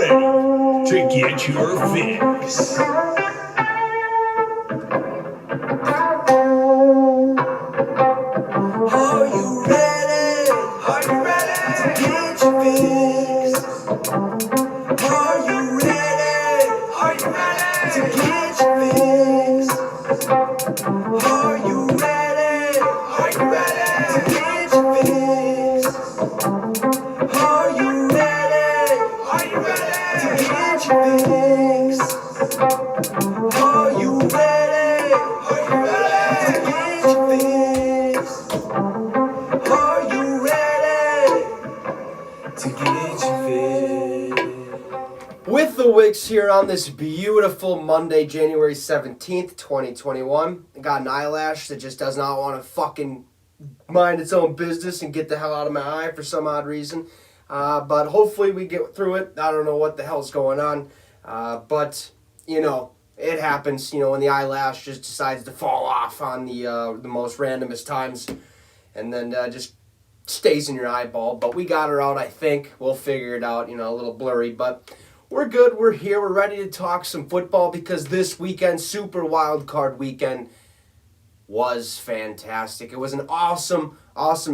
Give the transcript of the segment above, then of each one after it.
ready to get your fix? Are you ready? Are you ready to get your fix? Are you ready? Are you ready to get your fix? Are you ready? Are you ready to get your fix? Are you ready? Are you ready to get your fix? Are you ready? Are you ready to get your fix? Are you ready to get your fix? With the Wicks here on this beautiful Monday, January 17th, 2021. I got an eyelash that just does not want to fucking mind its own business and get the hell out of my eye for some odd reason. But hopefully we get through it. I don't know what the hell's going on. But, it happens, when the eyelash just decides to fall off on the most randomest times and then just stays in your eyeball. But we got her out, I think. We'll figure it out, a little blurry. But we're good. We're here. We're ready to talk some football because this weekend, Super Wild Card weekend, was fantastic. It was an awesome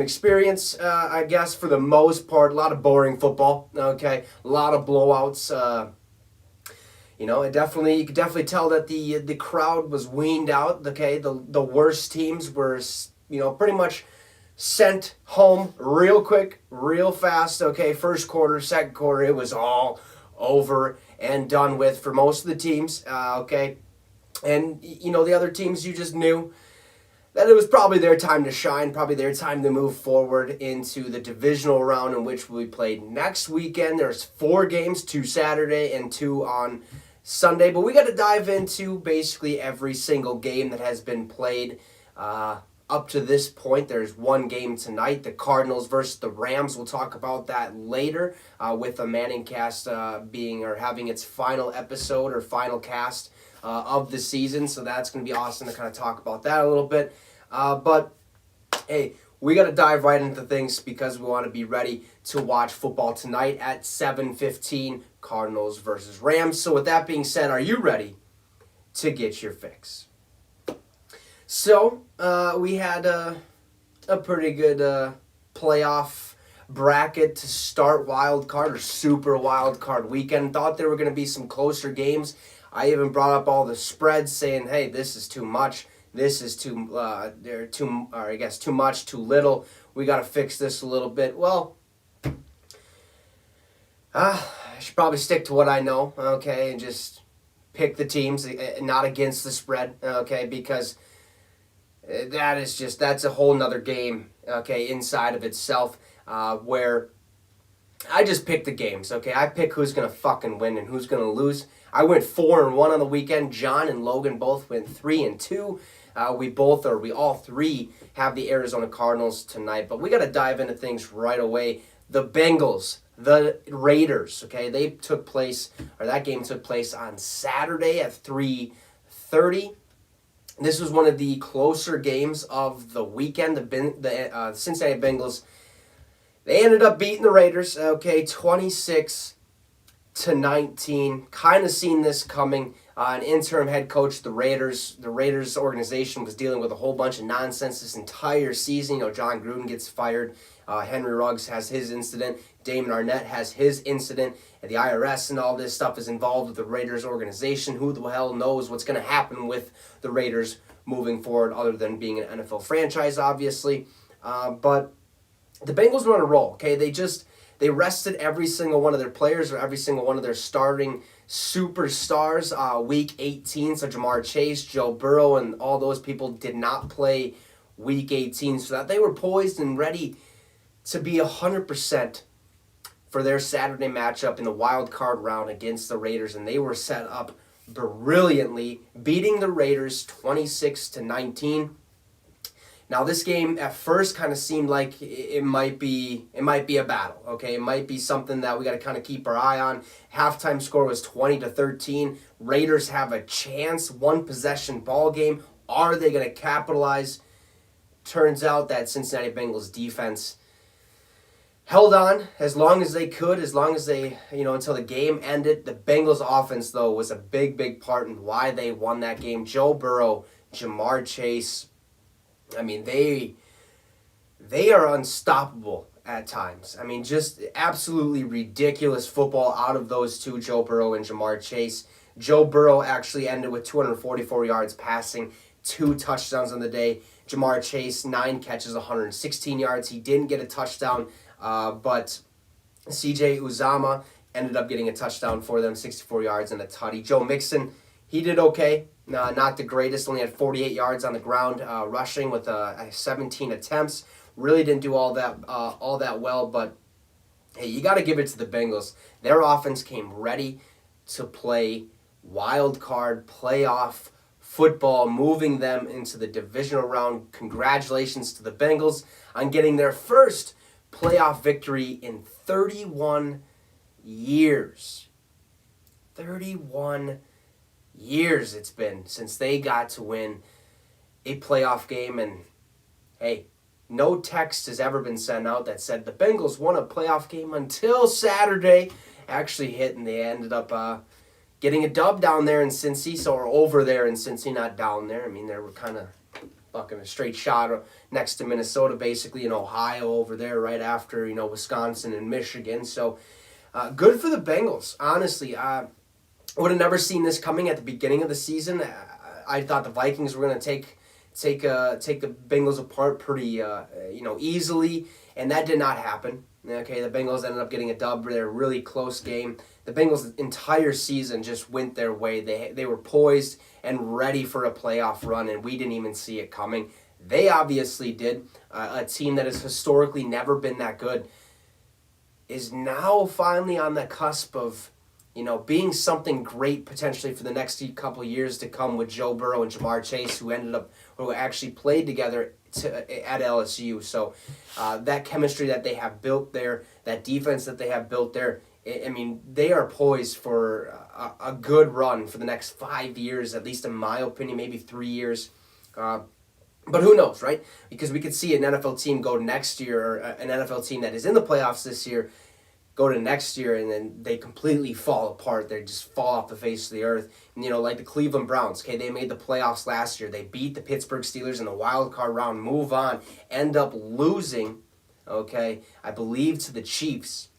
experience, I guess, for the most part. A lot of boring football, okay? A lot of blowouts. You could definitely tell that the crowd was weaned out, okay? The worst teams were, pretty much sent home real quick, real fast, okay? First quarter, second quarter, it was all over and done with for most of the teams, okay? And, the other teams, you just knew that it was probably their time to shine, probably their time to move forward into the divisional round in which we played next weekend. There's 4 games, 2 Saturday and 2 on Sunday, but we got to dive into basically every single game that has been played up to this point. There's 1 game tonight, the Cardinals versus the Rams. We'll talk about that later with the Manning cast having its final episode or final cast of the season. So that's going to be awesome to kind of talk about that a little bit. But hey, we got to dive right into things because we want to be ready to watch football tonight at 7:15, Cardinals versus Rams. So with that being said, are you ready to get your fix? So we had a pretty good playoff bracket to start wild card or super wild card weekend. Thought there were going to be some closer games. I even brought up all the spreads saying, hey, this is too much. This is too much, too little. We got to fix this a little bit. Well, I should probably stick to what I know, okay, and just pick the teams, not against the spread, okay, because that's a whole nother game, okay, inside of itself, where I just pick the games, okay? I pick who's going to fucking win and who's going to lose. I went 4-1 on the weekend. John and Logan both went 3-2. We all three have the Arizona Cardinals tonight, but we got to dive into things right away. The Bengals, the Raiders, okay? That game took place on Saturday at 3:30. This was one of the closer games of the weekend. The Cincinnati Bengals, they ended up beating the Raiders, okay, 26-19. Kind of seen this coming. An interim head coach, the Raiders organization was dealing with a whole bunch of nonsense this entire season. John Gruden gets fired. Henry Ruggs has his incident. Damon Arnett has his incident. And the IRS and all this stuff is involved with the Raiders organization. Who the hell knows what's going to happen with the Raiders moving forward other than being an NFL franchise, obviously. But the Bengals were on a roll, okay? They rested every single one of their players or every single one of their starting superstars week 18. So Jamar Chase, Joe Burrow, and all those people did not play week 18. So that they were poised and ready to be 100% for their Saturday matchup in the wild card round against the Raiders. And they were set up brilliantly, beating the Raiders 26-19. Now, this game at first kind of seemed like it might be a battle, okay? It might be something that we got to kind of keep our eye on. Halftime score was 20-13. Raiders have a chance, 1-possession ball game. Are they going to capitalize? Turns out that Cincinnati Bengals defense held on as long as they could, as long as they, until the game ended. The Bengals offense, though, was a big, big part in why they won that game. Joe Burrow, Jamar Chase, I mean, they are unstoppable at times. I mean, just absolutely ridiculous football out of those two, Joe Burrow and Jamar Chase. Joe Burrow actually ended with 244 yards passing, 2 touchdowns on the day. Jamar Chase, 9 catches, 116 yards. He didn't get a touchdown, but CJ Uzama ended up getting a touchdown for them, 64 yards and a tutty. Joe Mixon, he did okay. Not the greatest, only had 48 yards on the ground rushing with 17 attempts. Really didn't do all that well, but hey, you got to give it to the Bengals. Their offense came ready to play wild card playoff football, moving them into the divisional round. Congratulations to the Bengals on getting their first playoff victory in 31 years. 31 years it's been since they got to win a playoff game, and hey, no text has ever been sent out that said the Bengals won a playoff game until Saturday actually hit, and they ended up getting a dub down there in Cincy, or over there in Cincy, not down there. I mean, they were kind of fucking a straight shot next to Minnesota, basically, in Ohio over there, right after, Wisconsin and Michigan. So, good for the Bengals, honestly. Would have never seen this coming at the beginning of the season. I thought the Vikings were going to take the Bengals apart pretty easily, and that did not happen. Okay, the Bengals ended up getting a dub. They're a really close game. The Bengals' entire season just went their way. They were poised and ready for a playoff run, and we didn't even see it coming. They obviously did. A team that has historically never been that good is now finally on the cusp of being something great potentially for the next couple of years to come with Joe Burrow and Jamar Chase, who actually played together at LSU. So that chemistry that they have built there, that defense that they have built there, I mean, they are poised for a good run for the next 5 years, at least in my opinion, maybe 3 years. But who knows, right? Because we could see an NFL team go next year, or an NFL team that is in the playoffs this year, go to next year, and then they completely fall apart. They just fall off the face of the earth. And, like the Cleveland Browns. Okay, they made the playoffs last year. They beat the Pittsburgh Steelers in the wild card round, move on, end up losing, okay, I believe to the Chiefs.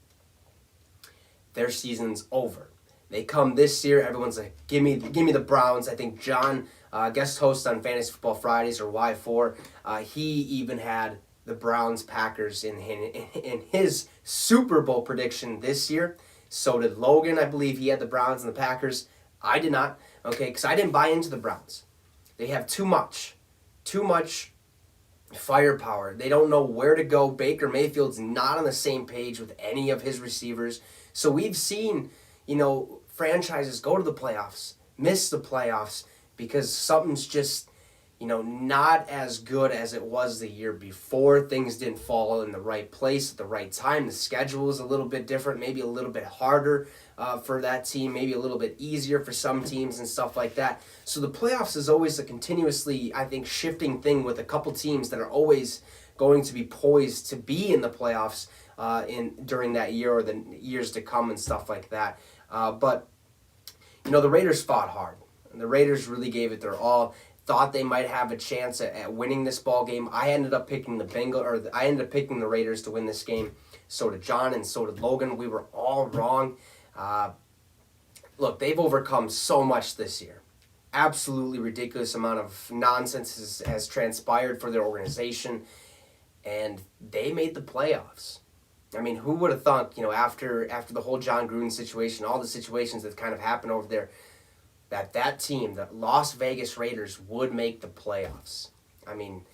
Their season's over. They come this year, everyone's like, give me the Browns. I think John, guest host on Fantasy Football Fridays, or Y4, he even had the Browns-Packers in his Super Bowl prediction this year. So did Logan. I believe he had the Browns and the Packers. I did not, okay, because I didn't buy into the Browns. They have too much firepower. They don't know where to go. Baker Mayfield's not on the same page with any of his receivers. So we've seen, franchises go to the playoffs, miss the playoffs, because something's just, not as good as it was the year before. Things didn't fall in the right place at the right time. The schedule is a little bit different, maybe a little bit harder for that team, maybe a little bit easier for some teams and stuff like that. So the playoffs is always a continuously, I think, shifting thing with a couple teams that are always going to be poised to be in the playoffs during that year or the years to come and stuff like that. But the Raiders fought hard. The Raiders really gave it their all. Thought they might have a chance at winning this ball game. I ended up picking the Raiders to win this game. So did John and so did Logan. We were all wrong. Look, they've overcome so much this year. Absolutely ridiculous amount of nonsense has transpired for their organization, and they made the playoffs. I mean, who would have thought, after the whole John Gruden situation, all the situations that kind of happened over there, that team, the Las Vegas Raiders, would make the playoffs. I mean,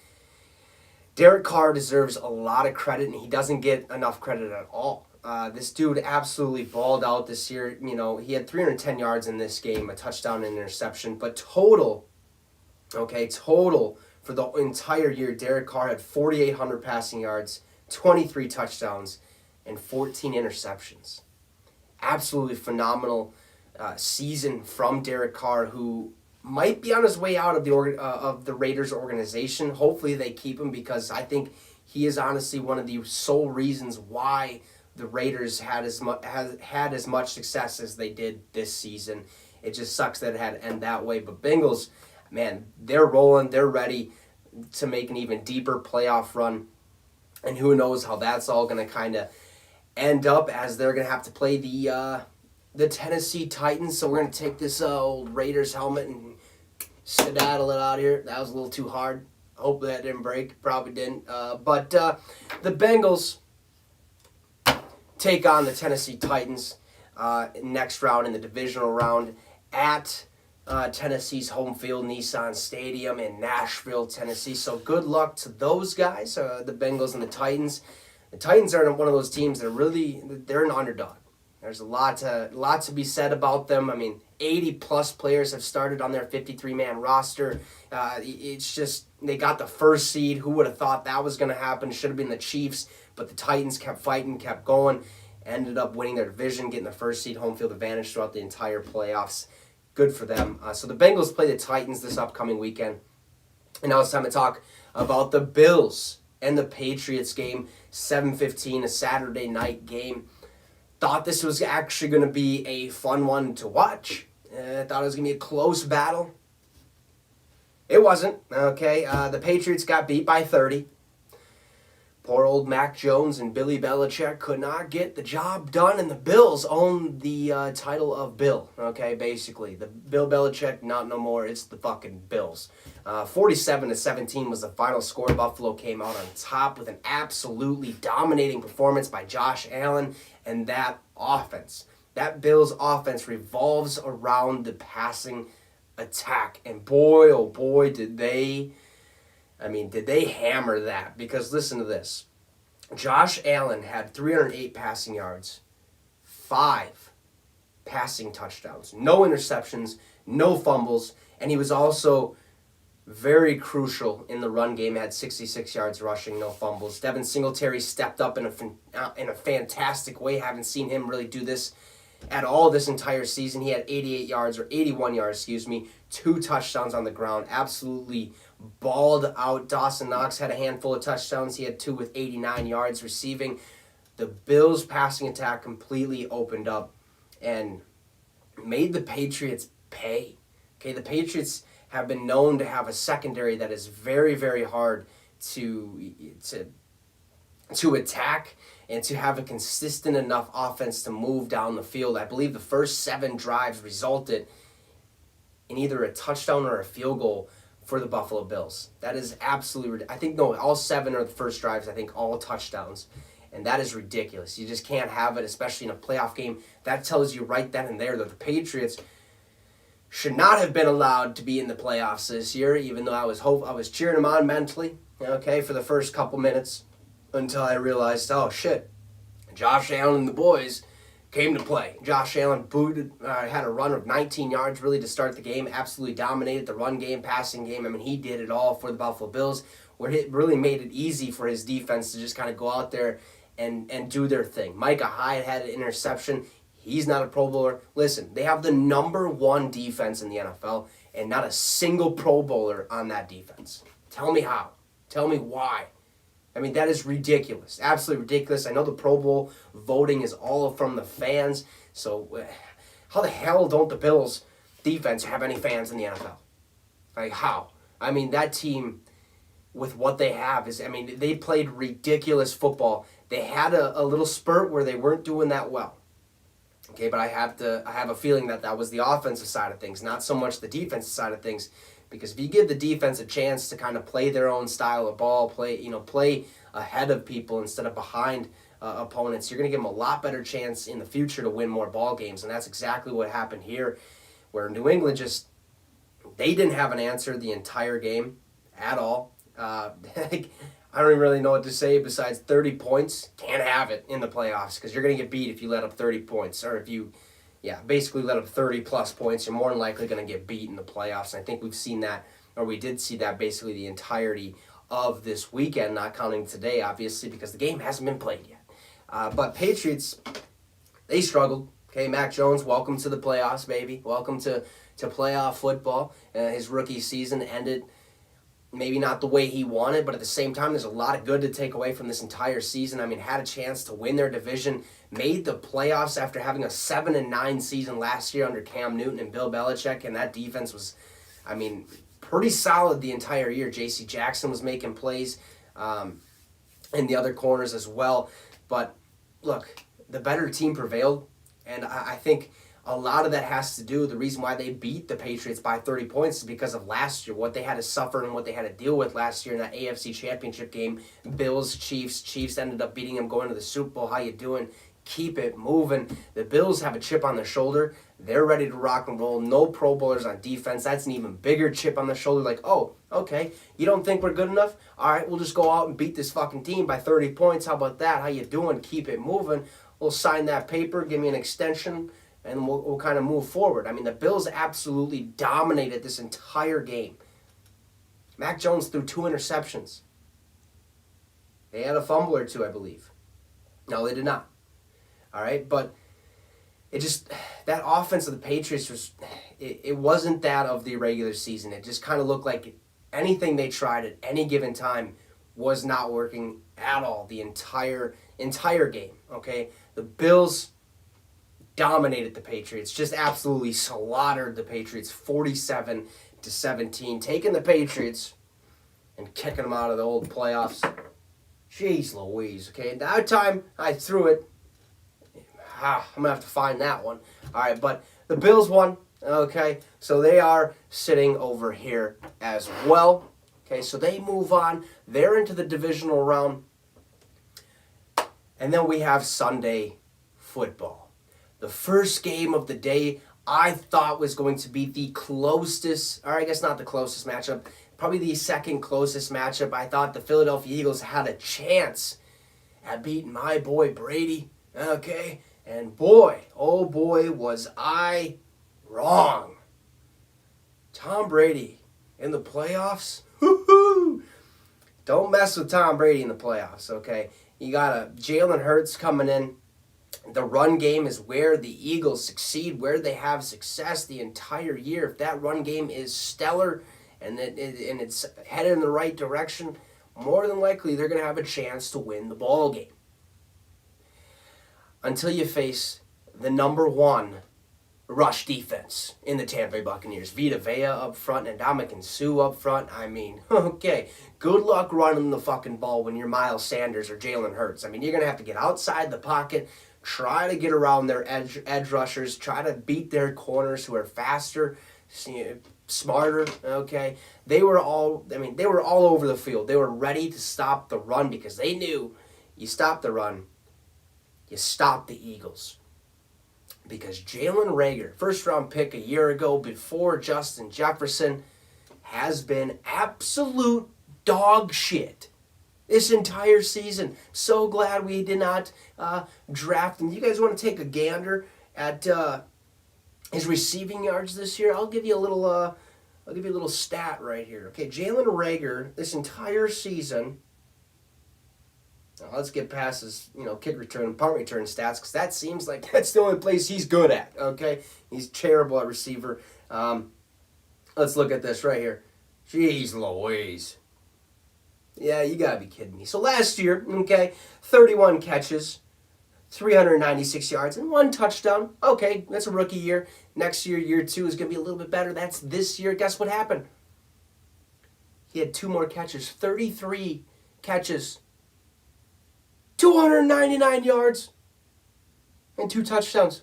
Derek Carr deserves a lot of credit, and he doesn't get enough credit at all. This dude absolutely balled out this year. He had 310 yards in this game, a touchdown and an interception. But total for the entire year, Derek Carr had 4,800 passing yards, 23 touchdowns, and 14 interceptions. Absolutely phenomenal season from Derek Carr, who might be on his way out of the Raiders organization. Hopefully they keep him, because I think he is honestly one of the sole reasons why the Raiders had as much success as they did this season. It just sucks that it had to end that way. But Bengals, man, they're rolling. They're ready to make an even deeper playoff run. And who knows how that's all going to kind of end up, as they're going to have to play the Tennessee Titans. So we're going to take this old Raiders helmet and skedaddle it out here. That was a little too hard. Hope that didn't break. Probably didn't. But the Bengals take on the Tennessee Titans next round in the divisional round at Tennessee's home field, Nissan Stadium in Nashville, Tennessee. So good luck to those guys, the Bengals and the Titans. The Titans are one of those teams that they're an underdog. There's a lot to be said about them. I mean, 80-plus players have started on their 53-man roster. It's just, they got the first seed. Who would have thought that was going to happen? Should have been the Chiefs, but the Titans kept fighting, kept going, ended up winning their division, getting the first seed home field advantage throughout the entire playoffs. Good for them. So the Bengals play the Titans this upcoming weekend. And now it's time to talk about the Bills and the Patriots game, 7:15, a Saturday night game. Thought this was actually going to be a fun one to watch. Thought it was going to be a close battle. It wasn't, okay? The Patriots got beat by 30. Poor old Mac Jones and Billy Belichick could not get the job done, and the Bills own the title of Bill, okay, basically. The Bill Belichick, not no more, it's the fucking Bills. 47-17 was the final score. Buffalo came out on top with an absolutely dominating performance by Josh Allen and that offense. That Bills offense revolves around the passing attack, and boy, oh boy, did they hammer that? Because listen to this. Josh Allen had 308 passing yards, 5 passing touchdowns, no interceptions, no fumbles, and he was also very crucial in the run game. Had 66 yards rushing, no fumbles. Devin Singletary stepped up in a fantastic way. Haven't seen him really do this at all this entire season. He had 81 yards, 2 touchdowns on the ground. Absolutely balled out. Dawson Knox had a handful of touchdowns. He had 2 with 89 yards receiving. The Bills' passing attack completely opened up and made the Patriots pay. Okay, the Patriots have been known to have a secondary that is very, very hard to attack and to have a consistent enough offense to move down the field. I believe the first 7 drives resulted in either a touchdown or a field goal for the Buffalo Bills. That is absolutely, all 7 are the first drives, all touchdowns. And that is ridiculous. You just can't have it, especially in a playoff game. That tells you right then and there that the Patriots should not have been allowed to be in the playoffs this year, even though I was cheering them on mentally, okay, for the first couple minutes until I realized, oh shit, Josh Allen and the boys came to play. Josh Allen had a run of 19 yards really to start the game, absolutely dominated the run game, passing game. I mean, he did it all for the Buffalo Bills, where it really made it easy for his defense to just kind of go out there and do their thing. Micah Hyde had an interception. He's not a Pro Bowler. Listen, they have the number 1 defense in the NFL and not a single Pro Bowler on that defense. Tell me how. Tell me why. I mean, that is ridiculous. Absolutely ridiculous. I know the Pro Bowl voting is all from the fans, so how the hell don't the Bills defense have any fans in the NFL? Like, how? I mean, that team, with what they have, they played ridiculous football. They had a little spurt where they weren't doing that well. Okay, but I have a feeling that was the offensive side of things, not so much the defensive side of things. Because if you give the defense a chance to kind of play their own style of ball, play ahead of people instead of behind opponents, you're going to give them a lot better chance in the future to win more ball games. And that's exactly what happened here, where New England they didn't have an answer the entire game at all. I don't even really know what to say besides 30 points. Can't have it in the playoffs because you're going to get beat if you let up 30 points. Or if you, basically let up 30-plus points, you're more than likely going to get beat in the playoffs. And I think we did see that basically the entirety of this weekend, not counting today, obviously, because the game hasn't been played yet. But Patriots, they struggled. Okay, Mac Jones, welcome to the playoffs, baby. Welcome to playoff football. His rookie season ended maybe not the way he wanted, but at the same time, there's a lot of good to take away from this entire season. I mean, had a chance to win their division, made the playoffs after having a 7-9 season last year under Cam Newton and Bill Belichick, and that defense was, I mean, pretty solid the entire year. J.C. Jackson was making plays in the other corners as well. But look, the better team prevailed, and I think a lot of that has to do with the reason why they beat the Patriots by 30 points is because of last year, what they had to suffer and what they had to deal with last year in that AFC Championship game. Bills, Chiefs. Chiefs ended up beating them going to the Super Bowl. How you doing? Keep it moving. The Bills have a chip on their shoulder. They're ready to rock and roll. No Pro Bowlers on defense. That's an even bigger chip on the shoulder. Like, oh, okay, you don't think we're good enough? All right, we'll just go out and beat this fucking team by 30 points. How about that? How you doing? Keep it moving. We'll sign that paper. Give me an extension. And we'll kind of move forward. I mean, the Bills absolutely dominated this entire game. Mac Jones threw 2 interceptions. They had a fumble or 2, I believe. No, they did not. All right, but it just, that offense of the Patriots was, it wasn't that of the regular season. It just kind of looked like anything they tried at any given time was not working at all the entire game, okay? The Bills dominated the Patriots, just absolutely slaughtered the Patriots 47-17, taking the Patriots and kicking them out of the old playoffs. Jeez Louise, okay? That time I threw it. I'm going to have to find that one. All right, but the Bills won, okay? So they are sitting over here as well. Okay, so they move on. They're into the divisional round. And then we have Sunday football. The first game of the day I thought was going to be the closest, or I guess not the closest matchup, probably the second closest matchup. I thought the Philadelphia Eagles had a chance at beating my boy Brady, okay? And boy, oh boy, was I wrong. Tom Brady in the playoffs? Woo-hoo! Don't mess with Tom Brady in the playoffs, okay? You got a Jalen Hurts coming in. The run game is where the Eagles succeed, where they have success the entire year. If that run game is stellar and it's headed in the right direction, more than likely they're going to have a chance to win the ball game. Until you face the number 1 rush defense in the Tampa Bay Buccaneers. Vita Vea up front and Ndamukong Suh up front. I mean, okay, good luck running the fucking ball when you're Miles Sanders or Jalen Hurts. I mean, you're going to have to get outside the pocket, try to get around their edge rushers, try to beat their corners who are faster, smarter, okay? They were all over the field. They were ready to stop the run because they knew you stop the run, you stop the Eagles. Because Jalen Reagor, first-round pick a year ago before Justin Jefferson, has been absolute dog shit this entire season. So glad we did not draft him. You guys want to take a gander at his receiving yards this year? I'll give you a little stat right here. Okay, Jalen Reagor this entire season. Now, let's get past his, kick return and punt return stats because that seems like that's the only place he's good at. Okay, he's terrible at receiver. Let's look at this right here. Jeez Louise. Yeah, you gotta be kidding me. So last year, 31 catches, 396 yards, and 1 touchdown. Okay, that's a rookie year. Next year, year 2 is gonna be a little bit better. That's this year. Guess what happened? He had 2 more catches, 33 catches. 299 yards and 2 touchdowns.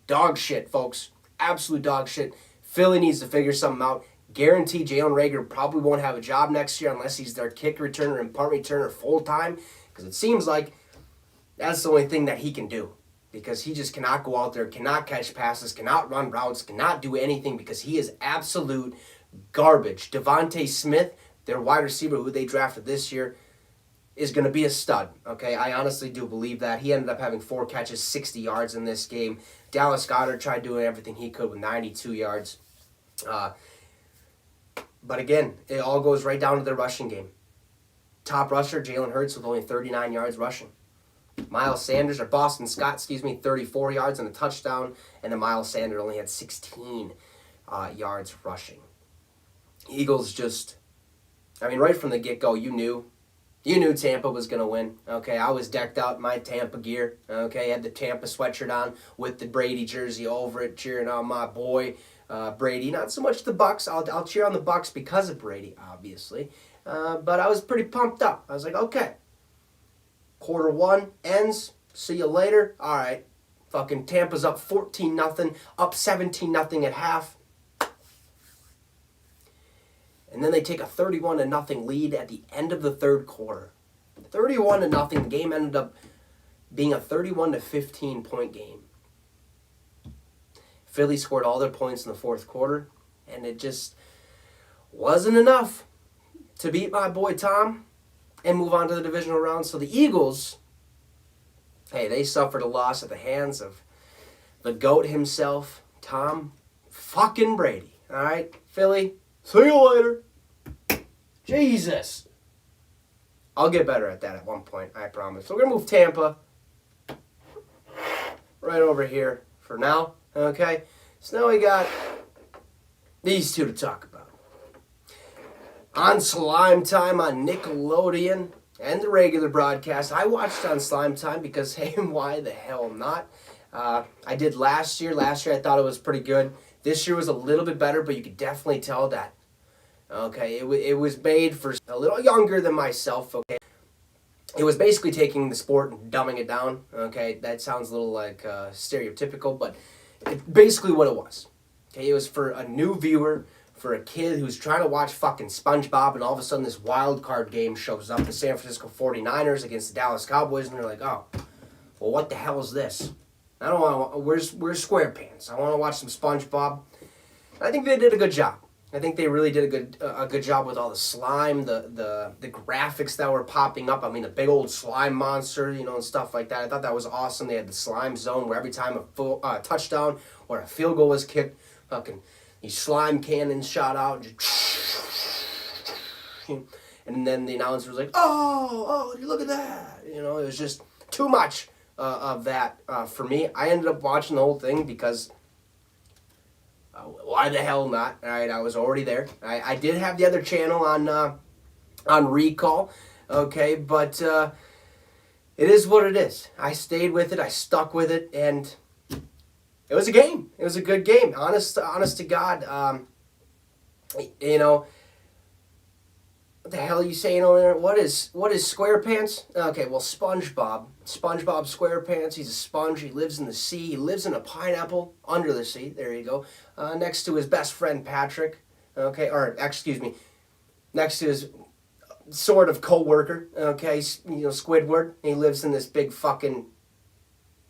Dog shit, folks. Absolute dog shit. Philly needs to figure something out. Guarantee Jalen Reagor probably won't have a job next year unless he's their kick returner and punt returner full time. Because it seems like that's the only thing that he can do. Because he just cannot go out there, cannot catch passes, cannot run routes, cannot do anything because he is absolute garbage. Devontae Smith, their wide receiver who they drafted this year, is going to be a stud, okay? I honestly do believe that. He ended up having 4 catches, 60 yards in this game. Dallas Goedert tried doing everything he could with 92 yards. But again, it all goes right down to their rushing game. Top rusher, Jalen Hurts with only 39 yards rushing. Boston Scott, 34 yards and a touchdown. And then Miles Sanders only had 16 yards rushing. Eagles just, I mean, right from the get-go, you knew Tampa was going to win. Okay, I was decked out in my Tampa gear. Okay, had the Tampa sweatshirt on with the Brady jersey over it, cheering on my boy Brady. Not so much the Bucks. I'll cheer on the Bucks because of Brady, obviously. But I was pretty pumped up. I was like, okay, quarter one ends. See you later. All right, fucking Tampa's up 14-0, up 17-0 at half. And then they take a 31-0 lead at the end of the third quarter. 31-0. The game ended up being a 31-15 point game. Philly scored all their points in the fourth quarter, and it just wasn't enough to beat my boy Tom and move on to the divisional round. So the Eagles, hey, they suffered a loss at the hands of the GOAT himself, Tom fucking Brady. All right, Philly, see you later. Jesus. I'll get better at that at one point, I promise. So we're going to move Tampa right over here for now, okay? So now we got these two to talk about. On Slime Time on Nickelodeon and the regular broadcast. I watched on Slime Time because, hey, why the hell not? I did last year. Last year I thought it was pretty good. This year was a little bit better, but you could definitely tell that. Okay, it was made for a little younger than myself, okay? It was basically taking the sport and dumbing it down, okay? That sounds a little like stereotypical, but it's basically what it was. Okay, it was for a new viewer, for a kid who's trying to watch fucking SpongeBob, and all of a sudden this wild card game shows up, the San Francisco 49ers against the Dallas Cowboys, and they're like, oh, well, what the hell is this? I don't want to, where's SquarePants? I want to watch some SpongeBob. I think they did a good job. I think they really did a good job with all the slime, the graphics that were popping up. I mean, the big old slime monster, and stuff like that. I thought that was awesome. They had the slime zone where every time a touchdown or a field goal was kicked, fucking these slime cannons shot out. And then the announcer was like, oh, look at that. It was just too much of that for me. I ended up watching the whole thing because... why the hell not? All right, I was already there. I did have the other channel on recall, okay, but it is what it is. I stayed with it. I stuck with it, and it was a game. It was a good game. Honest to God, what the hell are you saying over there? What is SquarePants? Okay, well, SpongeBob SquarePants, he's a sponge, he lives in the sea, he lives in a pineapple under the sea, there you go, next to his best friend Patrick, okay, or excuse me, next to his sort of co-worker, okay, Squidward, he lives in this big fucking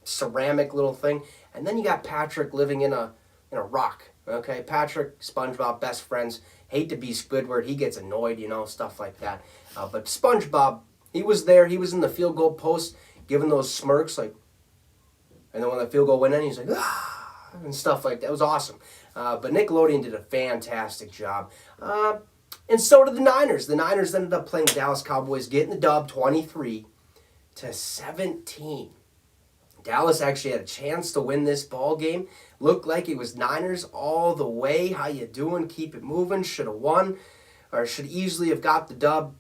ceramic little thing, and then you got Patrick living in a rock, okay, Patrick, SpongeBob, best friends, hate to be Squidward, he gets annoyed, stuff like that. But SpongeBob, he was there, he was in the field goal post, giving those smirks, like, and then when the field goal went in, he's like, and stuff like that. It was awesome. But Nickelodeon did a fantastic job. And so did the Niners. The Niners ended up playing the Dallas Cowboys, getting the dub 23-17. Dallas actually had a chance to win this ball game. Looked like it was Niners all the way. How you doing? Keep it moving. Should have won, or should easily have got the dub,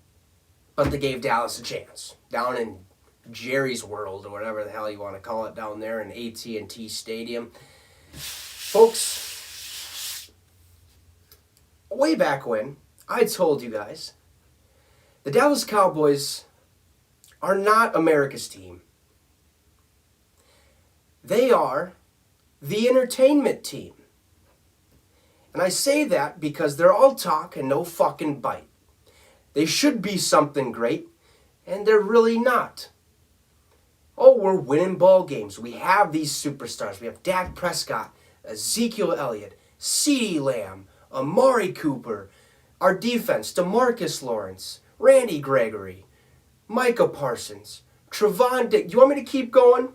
but they gave Dallas a chance down in Jerry's World, or whatever the hell you want to call it, down there in AT&T Stadium. Folks, way back when, I told you guys, the Dallas Cowboys are not America's team. They are the entertainment team. And I say that because they're all talk and no fucking bite. They should be something great, and they're really not. Oh, we're winning ball games. We have these superstars. We have Dak Prescott, Ezekiel Elliott, CeeDee Lamb, Amari Cooper, our defense, DeMarcus Lawrence, Randy Gregory, Micah Parsons, Trevon Diggs. You want me to keep going?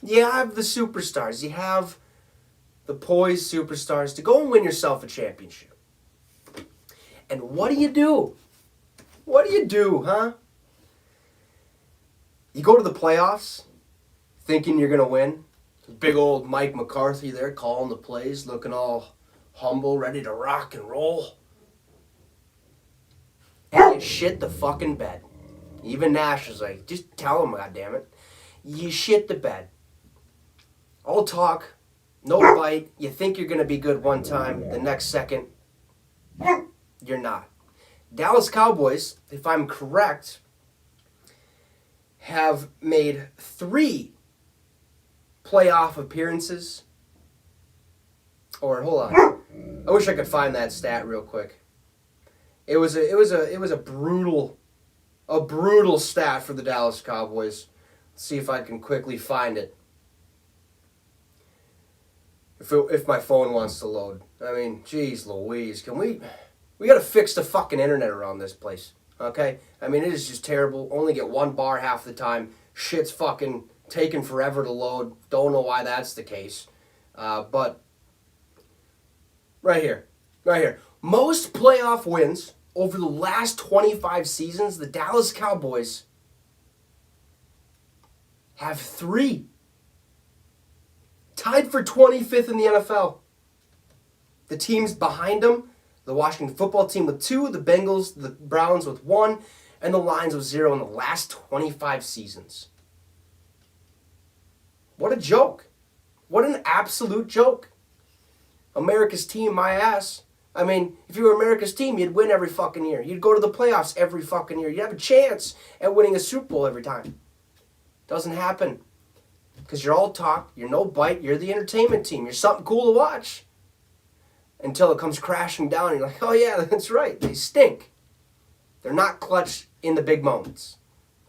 You have the superstars. You have the poised superstars to go and win yourself a championship. And what do you do? What do you do, huh? You go to the playoffs thinking you're going to win. Big old Mike McCarthy there calling the plays, looking all humble, ready to rock and roll. shit the fucking bed. Even Nash is like, just tell him, goddammit. You shit the bed. All talk, no bite. You think you're going to be good one time, the next second, you're not. Dallas Cowboys, if I'm correct, have made 3 playoff appearances. Or hold on, I wish I could find that stat real quick. It was a brutal stat for the Dallas Cowboys. Let's see if I can quickly find it. If my phone wants to load. I mean, geez Louise, we got to fix the fucking internet around this place, okay? I mean, it is just terrible. Only get 1 bar half the time. Shit's fucking taking forever to load. Don't know why that's the case. But right here. Most playoff wins over the last 25 seasons, the Dallas Cowboys have 3. Tied for 25th in the NFL. The teams behind them, the Washington football team with 2, the Bengals, the Browns with 1, and the Lions with 0 in the last 25 seasons. What a joke. What an absolute joke. America's team, my ass. I mean, if you were America's team, you'd win every fucking year. You'd go to the playoffs every fucking year. You'd have a chance at winning a Super Bowl every time. Doesn't happen. Because you're all talk, you're no bite, you're the entertainment team. You're something cool to watch. Until it comes crashing down and you're like, oh yeah, that's right, they stink. They're not clutch in the big moments.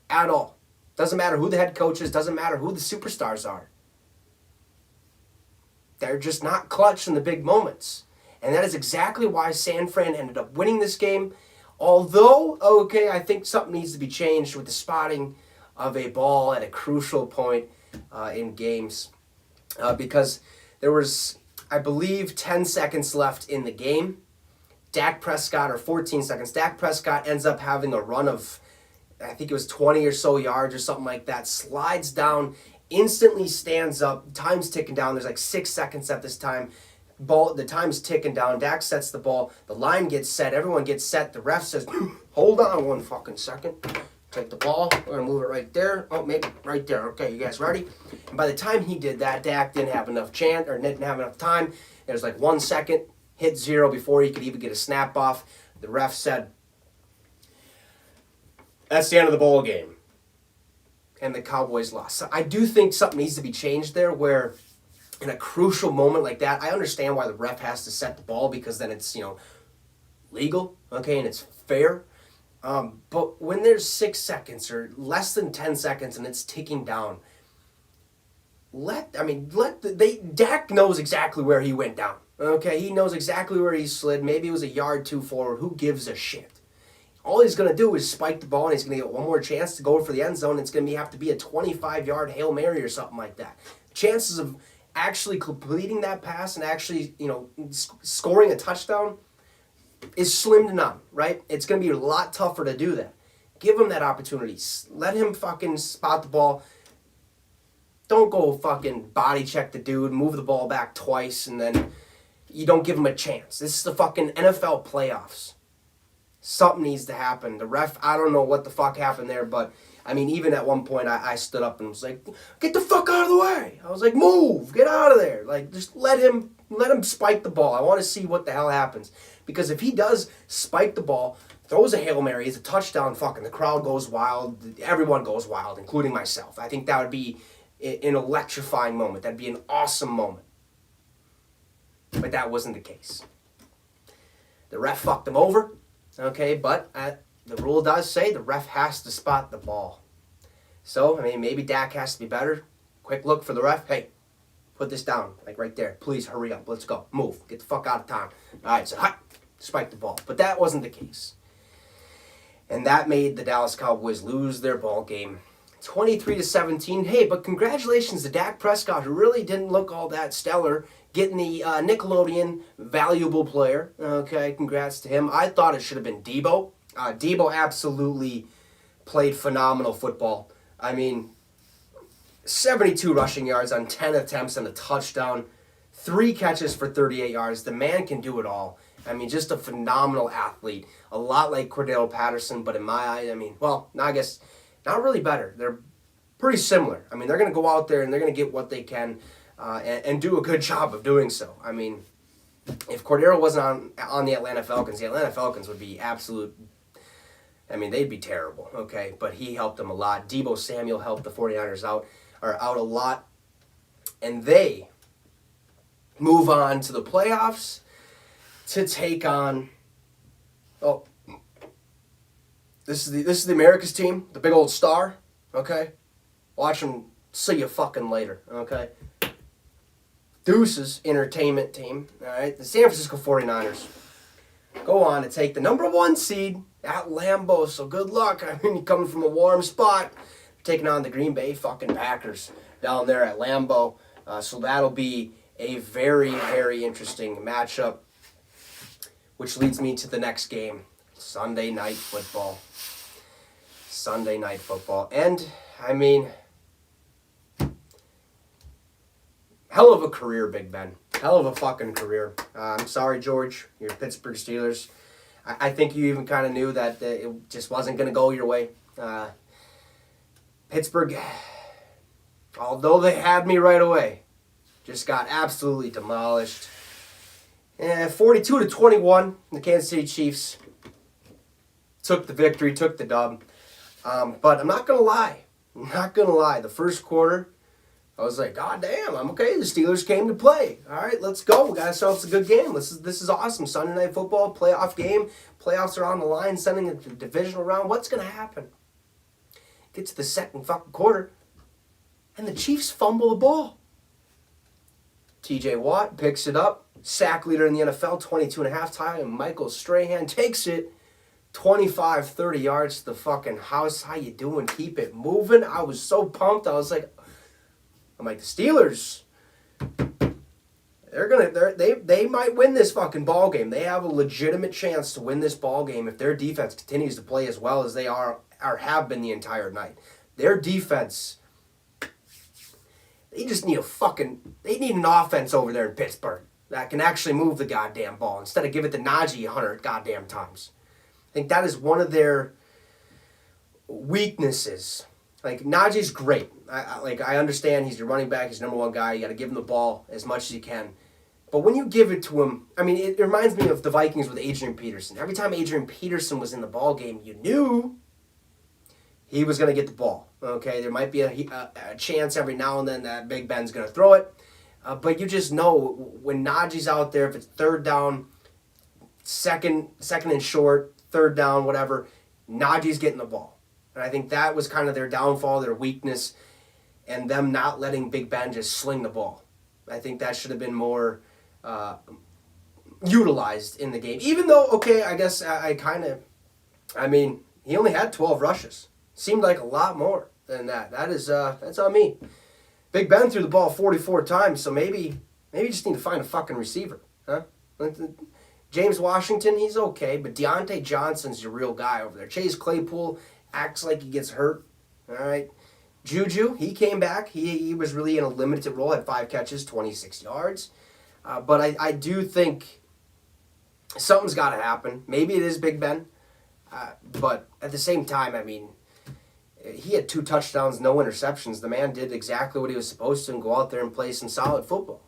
At all. Doesn't matter who the head coach is, doesn't matter who the superstars are. They're just not clutch in the big moments. And that is exactly why San Fran ended up winning this game. Although, okay, I think something needs to be changed with the spotting of a ball at a crucial point in games. Because there was, I believe, 10 seconds left in the game. Dak Prescott, or 14 seconds, Dak Prescott ends up having a run of, I think it was 20 or so yards or something like that, slides down, instantly stands up, time's ticking down, there's like 6 seconds at this time. The time's ticking down, Dak sets the ball, the line gets set, everyone gets set, the ref says, hold on 1 fucking second. Take the ball, we're going to move it right there. Oh, maybe right there. Okay, you guys ready? And by the time he did that, Dak didn't have enough chance, or didn't have enough time. There was like 1 second, hit 0 before he could even get a snap off. The ref said, that's the end of the ball game. And the Cowboys lost. So I do think something needs to be changed there where in a crucial moment like that, I understand why the ref has to set the ball because then it's, legal, okay, and it's fair. But when there's 6 seconds or less than 10 seconds and it's ticking down, Dak knows exactly where he went down. Okay, he knows exactly where he slid. Maybe it was a yard too forward. Who gives a shit? All he's going to do is spike the ball and he's going to get one more chance to go for the end zone. It's going to have to be a 25-yard Hail Mary or something like that. Chances of actually completing that pass and actually, scoring a touchdown is slim to none, right? It's going to be a lot tougher to do that. Give him that opportunity. Let him fucking spot the ball. Don't go fucking body check the dude, move the ball back twice, and then you don't give him a chance. This is the fucking NFL playoffs. Something needs to happen. The ref, I don't know what the fuck happened there, but, even at one point I stood up and was like, get the fuck out of the way. I was like, move, get out of there. Like, just let him spike the ball. I want to see what the hell happens. Because if he does spike the ball, throws a Hail Mary, it's a touchdown, fucking the crowd goes wild, everyone goes wild, including myself. I think that would be an electrifying moment. That'd be an awesome moment. But that wasn't the case. The ref fucked him over, okay, but the rule does say the ref has to spot the ball. So, maybe Dak has to be better. Quick look for the ref. Hey, put this down, like right there. Please hurry up. Let's go. Move. Get the fuck out of town. All right, so spike the ball. But that wasn't the case. And that made the Dallas Cowboys lose their ball game 23-17. Hey, but congratulations to Dak Prescott, who really didn't look all that stellar, getting the Nickelodeon valuable player. Okay, congrats to him. I thought it should have been Debo. Debo absolutely played phenomenal football. 72 rushing yards on 10 attempts and a touchdown. 3 catches for 38 yards. The man can do it all. I mean, just a phenomenal athlete. A lot like Cordell Patterson, but in my eyes, I mean, well, I guess not really better. They're pretty similar. I mean, they're going to go out there and they're going to get what they can and do a good job of doing so. I mean, if Cordero wasn't on the Atlanta Falcons would be absolute. I mean, they'd be terrible, okay? But he helped them a lot. Deebo Samuel helped the 49ers out a lot. And they move on to the playoffs to take on, this is the America's team, the big old star, okay? Watch them, see you fucking later, okay? Deuces entertainment team, all right? The San Francisco 49ers go on to take the number 1 seed at Lambeau, so good luck. I mean, you're coming from a warm spot, taking on the Green Bay fucking Packers down there at Lambeau. So that'll be a very, very interesting matchup, which leads me to the next game, Sunday Night Football. Sunday Night Football. And, I mean, hell of a career, Big Ben. Hell of a fucking career. I'm sorry, George, your Pittsburgh Steelers. I think you even kind of knew that it just wasn't going to go your way. Pittsburgh, although they had me right away, just got absolutely demolished. 42-21, the Kansas City Chiefs took the victory, took the dub. But I'm not going to lie. The first quarter, I was like, God damn, I'm okay. The Steelers came to play. All right, let's go. We got ourselves a good game. This is awesome. Sunday Night Football, playoff game. Playoffs are on the line, sending it to the divisional round. What's going to happen? Get to the second fucking quarter, and the Chiefs fumble the ball. TJ Watt picks it up. Sack leader in the NFL, 22 and a half time. And Michael Strahan takes it 25, 30 yards to the fucking house. How you doing? Keep it moving. I was so pumped. I'm like, the Steelers, they might win this fucking ball game. They have a legitimate chance to win this ball game if their defense continues to play as well as they have been the entire night. Their defense, they need an offense over there in Pittsburgh that can actually move the goddamn ball instead of give it to Najee 100 goddamn times. I think that is one of their weaknesses. Like, Najee's great. I understand he's your running back, he's your number 1 guy. You got to give him the ball as much as you can. But when you give it to him, I mean, it reminds me of the Vikings with Adrian Peterson. Every time Adrian Peterson was in the ball game, you knew he was going to get the ball. Okay, there might be a chance every now and then that Big Ben's going to throw it. But you just know when Najee's out there, if it's third down, second and short, third down, whatever, Najee's getting the ball. And I think that was kind of their downfall, their weakness, and them not letting Big Ben just sling the ball. I think that should have been more utilized in the game. Even though, okay, I guess I mean, he only had 12 rushes. Seemed like a lot more than that. That's on me. Big Ben threw the ball 44 times, so maybe you just need to find a fucking receiver, huh? James Washington, he's okay, but Deontay Johnson's your real guy over there. Chase Claypool acts like he gets hurt, all right? Juju, he came back. He was really in a limited role, had 5 catches, 26 yards. But I do think something's got to happen. Maybe it is Big Ben, but at the same time, I mean, he had 2 touchdowns, no interceptions. The man did exactly what he was supposed to and go out there and play some solid football.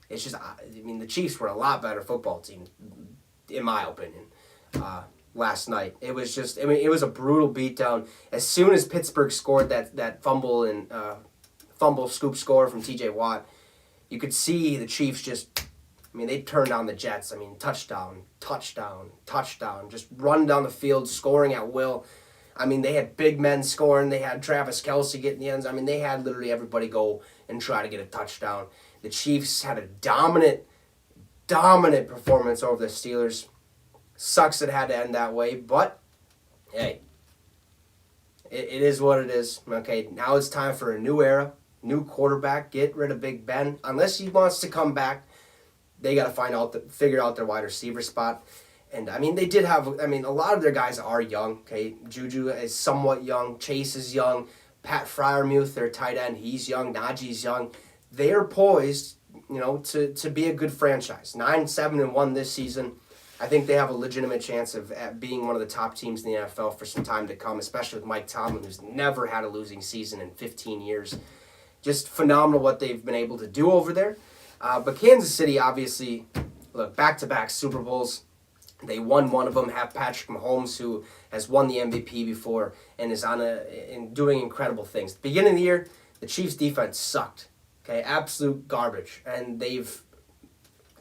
It's just, I mean, the Chiefs were a lot better football team, in my opinion, last night. It was just, I mean, it was a brutal beatdown. As soon as Pittsburgh scored that fumble scoop score from TJ Watt, you could see the Chiefs just, I mean, they turned on the Jets. I mean, touchdown, just run down the field, scoring at will. I mean, they had big men scoring. They had Travis Kelce getting the ends. I mean, they had literally everybody go and try to get a touchdown. The Chiefs had a dominant performance over the Steelers. Sucks it had to end that way, but hey, it is what it is. Okay, now it's time for a new era, new quarterback. Get rid of Big Ben. Unless he wants to come back, they got to figure out their wide receiver spot. And, I mean, they did have, I mean, a lot of their guys are young, okay? Juju is somewhat young. Chase is young. Pat Freiermuth, their tight end, he's young. Najee's young. They are poised, you know, to be a good franchise. 9-7-1 this season. I think they have a legitimate chance of being one of the top teams in the NFL for some time to come, especially with Mike Tomlin, who's never had a losing season in 15 years. Just phenomenal what they've been able to do over there. But Kansas City, obviously, look, back-to-back Super Bowls. They won one of them, have Patrick Mahomes, who has won the MVP before and is doing incredible things. At the beginning of the year, the Chiefs' defense sucked. Okay, absolute garbage. And they've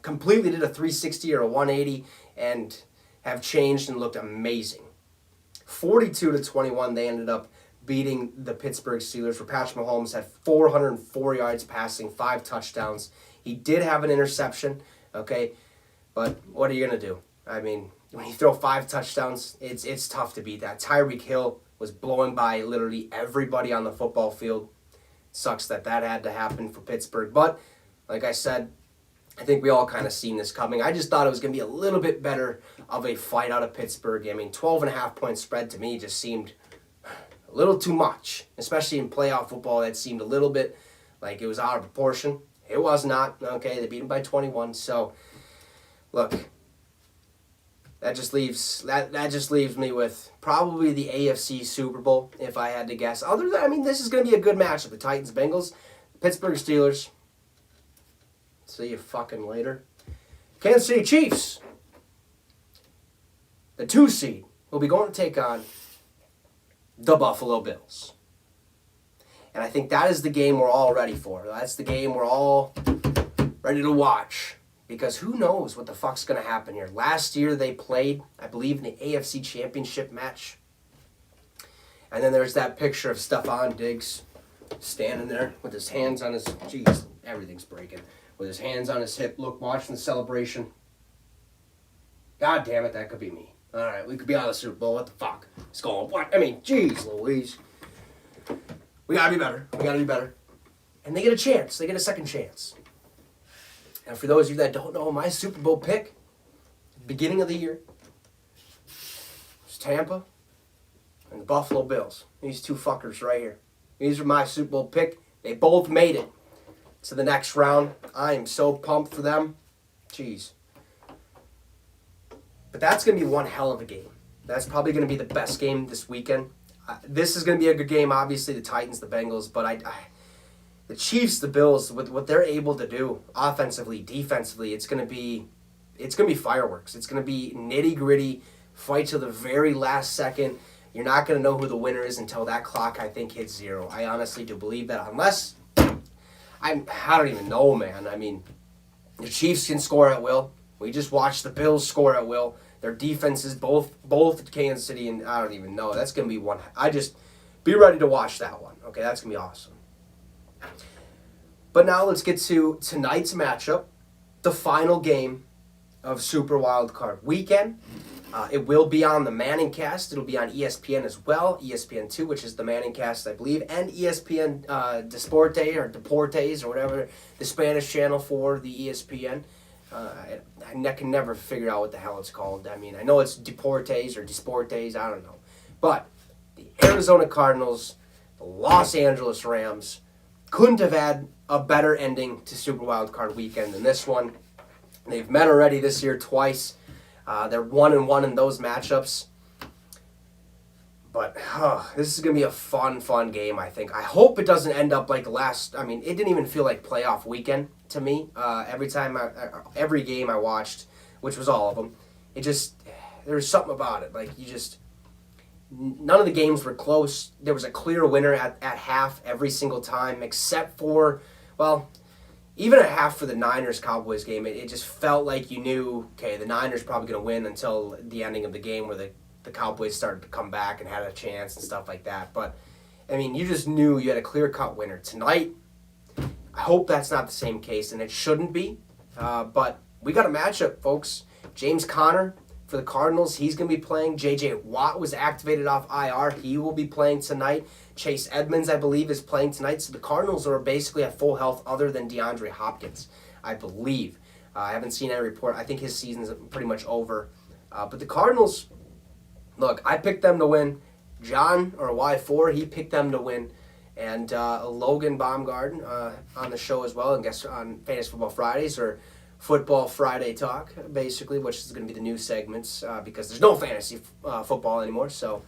completely did a 360 or a 180 and have changed and looked amazing. 42-21, they ended up beating the Pittsburgh Steelers, where Patrick Mahomes had 404 yards passing, 5 touchdowns. He did have an interception, okay, but what are you going to do? I mean, when you throw 5 touchdowns, it's tough to beat that. Tyreek Hill was blowing by literally everybody on the football field. Sucks that had to happen for Pittsburgh. But, like I said, I think we all kind of seen this coming. I just thought it was going to be a little bit better of a fight out of Pittsburgh. I mean, 12.5-point spread to me just seemed a little too much, especially in playoff football. That seemed a little bit like it was out of proportion. It was not. Okay, they beat them by 21. So, look, that just leaves me with probably the AFC Super Bowl if I had to guess. Other than, I mean, this is going to be a good matchup. The Titans, Bengals, Pittsburgh Steelers. See you fucking later. Kansas City Chiefs, the 2 seed, will be going to take on the Buffalo Bills. And I think that is the game we're all ready for. That's the game we're all ready to watch. Because who knows what the fuck's going to happen here. Last year they played, I believe, in the AFC Championship match. And then there's that picture of Stephon Diggs standing there with his hands on his... Jeez, everything's breaking. With his hands on his hip, look, watching the celebration. God damn it, that could be me. All right, we could be out of the Super Bowl. What the fuck? It's going, what? I mean, jeez Louise. We gotta be better. We gotta be better. And they get a chance. They get a second chance. And for those of you that don't know, my Super Bowl pick, beginning of the year, was Tampa and the Buffalo Bills. These 2 fuckers right here. These are my Super Bowl pick. They both made it to the next round. I am so pumped for them. Jeez. But that's going to be one hell of a game. That's probably going to be the best game this weekend. This is going to be a good game, obviously, the Titans, the Bengals, but the Chiefs, the Bills, with what they're able to do offensively, defensively, it's going to be fireworks. It's going to be nitty-gritty, fight till the very last second. You're not going to know who the winner is until that clock, I think, hits 0. I honestly do believe that, unless... I don't even know, man. I mean, the Chiefs can score at will. We just watched the Bills score at will. Their defenses, both Kansas City and I don't even know. That's going to be one. I just be ready to watch that one. Okay, that's going to be awesome. But now let's get to tonight's matchup, the final game of Super Wild Card Weekend. It will be on the Manning Cast. It'll be on ESPN as well, ESPN2, which is the Manning Cast, I believe, and ESPN Deporte or Deportes or whatever, the Spanish channel for the ESPN. I can never figure out what the hell it's called. I mean, I know it's Deportes or Desportes, I don't know. But the Arizona Cardinals, the Los Angeles Rams, couldn't have had a better ending to Super Wild Card Weekend than this one. They've met already this year twice. They're 1-1 in those matchups. But this is going to be a fun game, I think. I hope it doesn't end up like last... I mean, it didn't even feel like playoff weekend to me. Every game I watched, which was all of them, it just... There's something about it. Like, you just... None of the games were close. There was a clear winner at half every single time, except for... Well... Even at half for the Niners-Cowboys game, it just felt like you knew, okay, the Niners probably going to win until the ending of the game where the Cowboys started to come back and had a chance and stuff like that. But, I mean, you just knew you had a clear-cut winner. Tonight, I hope that's not the same case, and it shouldn't be. But we got a matchup, folks. James Conner for the Cardinals, he's going to be playing. J.J. Watt was activated off IR. He will be playing tonight. Chase Edmonds, I believe, is playing tonight. So the Cardinals are basically at full health other than DeAndre Hopkins, I believe. I haven't seen any report. I think his season's pretty much over. But the Cardinals, look, I picked them to win. John, or Y4, he picked them to win. And Logan Baumgarten on the show as well, and guess on Fantasy Football Fridays, are Football Friday talk, basically, which is going to be the new segments because there's no fantasy football anymore. So,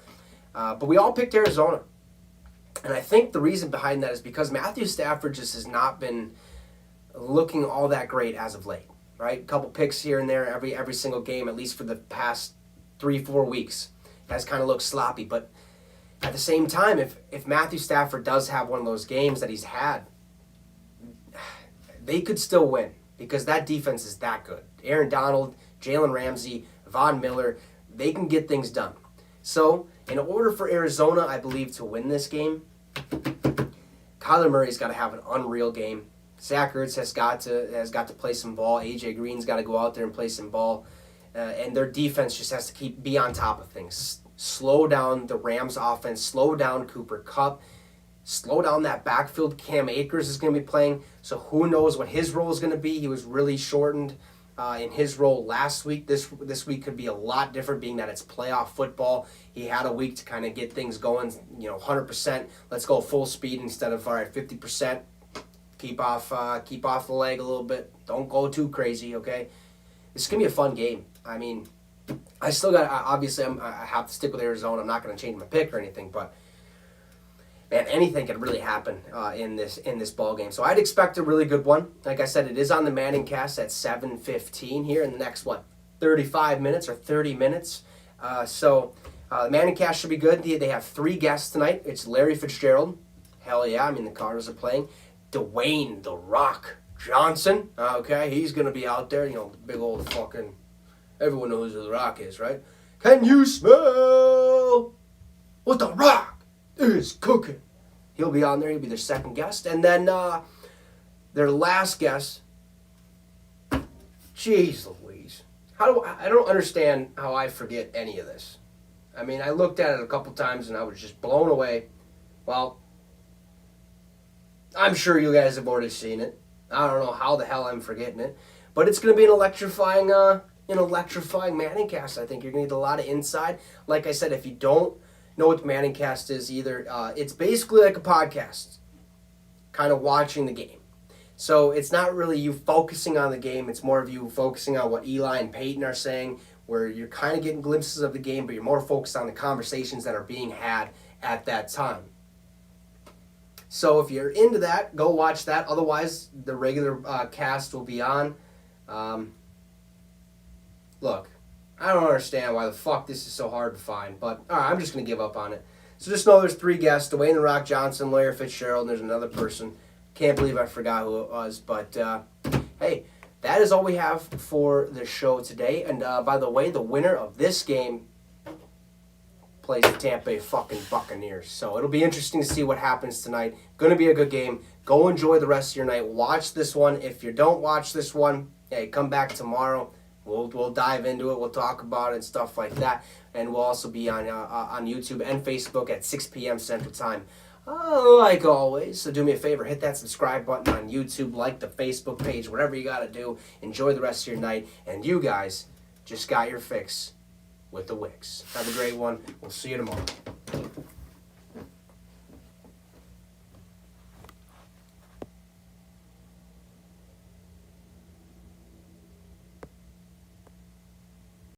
but we all picked Arizona. And I think the reason behind that is because Matthew Stafford just has not been looking all that great as of late, right? A couple picks here and there every single game, at least for the past 3-4 weeks, has kind of looked sloppy. But at the same time, if Matthew Stafford does have one of those games that he's had, they could still win because that defense is that good. Aaron Donald, Jalen Ramsey, Von Miller, they can get things done. So, in order for Arizona, I believe, to win this game, Kyler Murray's got to have an unreal game. Zach Ertz has got to play some ball. AJ Green's got to go out there and play some ball, and their defense just has to be on top of things. Slow down the Rams' offense. Slow down Cooper Kupp. Slow down that backfield. Cam Akers is going to be playing, so who knows what his role is going to be. He was really shortened in his role last week. This week could be a lot different, being that it's playoff football. He had a week to kind of get things going, 100%. Let's go full speed instead of, all right, 50%. Keep off the leg a little bit. Don't go too crazy, okay? This is going to be a fun game. I mean, I still got, obviously, I have to stick with Arizona. I'm not going to change my pick or anything, but man, anything can really happen in this ball game. So I'd expect a really good one. Like I said, it is on the Manning Cast at 7:15 here in the next 35 minutes or 30 minutes. So the Manning Cast should be good. They have 3 guests tonight. It's Larry Fitzgerald. Hell yeah! I mean, the Cardinals are playing. Dwayne "The Rock" Johnson. Okay, he's gonna be out there. The big old fucking. Everyone knows who The Rock is, right? Can you smell what The Rock is cooking? He'll be on there. He'll be their second guest. And then their last guest, jeez Louise. I don't understand how I forget any of this. I mean, I looked at it a couple times and I was just blown away. Well, I'm sure you guys have already seen it. I don't know how the hell I'm forgetting it. But it's going to be an electrifying Manning Cast. I think you're going to get a lot of inside. Like I said, if you don't know what the Manning Cast is either, it's basically like a podcast, kind of watching the game. So it's not really you focusing on the game. It's more of you focusing on what Eli and Peyton are saying, where you're kind of getting glimpses of the game, but you're more focused on the conversations that are being had at that time. So if you're into that, go watch that. Otherwise, the regular cast will be on. Look, I don't understand why the fuck this is so hard to find, but all right, I'm just going to give up on it. So just know there's 3 guests, Dwayne "The Rock" Johnson, Larry Fitzgerald, and there's another person. Can't believe I forgot who it was, but hey, that is all we have for the show today. And by the way, the winner of this game plays the Tampa Bay fucking Buccaneers. So it'll be interesting to see what happens tonight. Going to be a good game. Go enjoy the rest of your night. Watch this one. If you don't watch this one, hey, come back tomorrow. We'll dive into it. We'll talk about it and stuff like that. And we'll also be on YouTube and Facebook at 6 p.m. Central Time. Like always. So do me a favor. Hit that subscribe button on YouTube. Like the Facebook page. Whatever you got to do. Enjoy the rest of your night. And you guys just got your fix with the Wicks. Have a great one. We'll see you tomorrow.